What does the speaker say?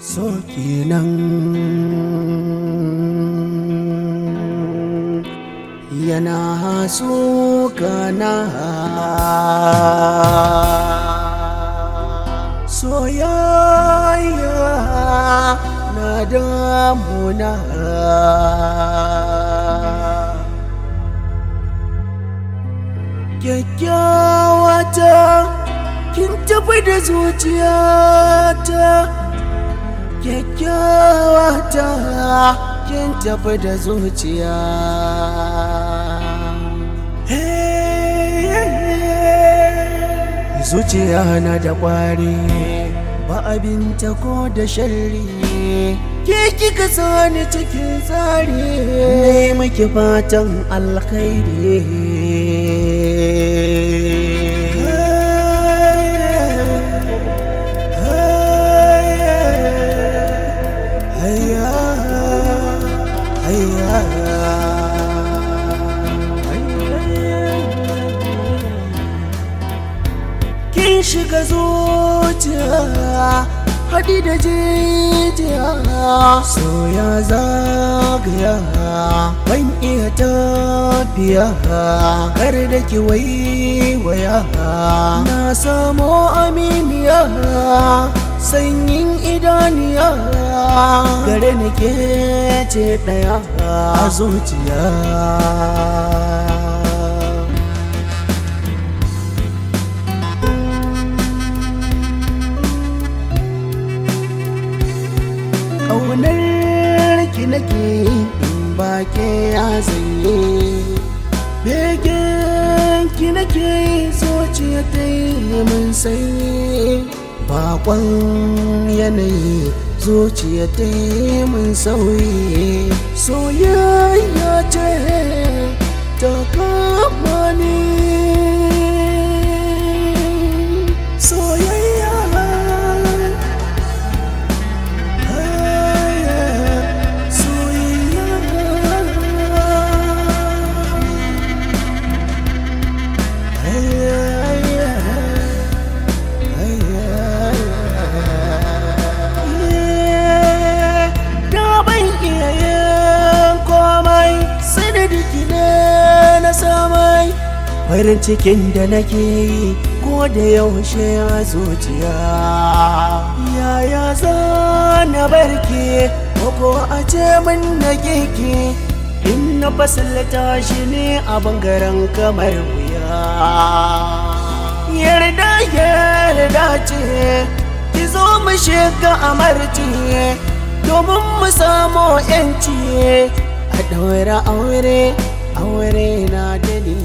so kenan yana so kana soyayya na damuna kyakkyawata kin tafi da zuciyata kyakkyawata kin tafi da zuciya zuciya na da kwari ba abinta ko da sharri ke kika sani cikin tsari ne muke fatan alkhairi kin shiga zuciya haɗi da jijiya so ya zagaya ban iya tafiya kar da ki waiwaya na samo aminiya sanyin idaniya gare ni ke ce ɗaya a zuciya ƙaunar ki nake in ba ke ya zanye begen ki nake zuciya ta yi min sanyi bakon yanayi zuciya ta yi min sauyi soyayya ce ta kama ni soyayya farin cikin da nake yi ko da yaushe a zuciya yaya za na barke ko a ce min na keke in na fasalta shi ne a bangaren kamar wuya yarda ce ki zo mu shiga amarci domin mu samu yanci a ɗaura aure na da ni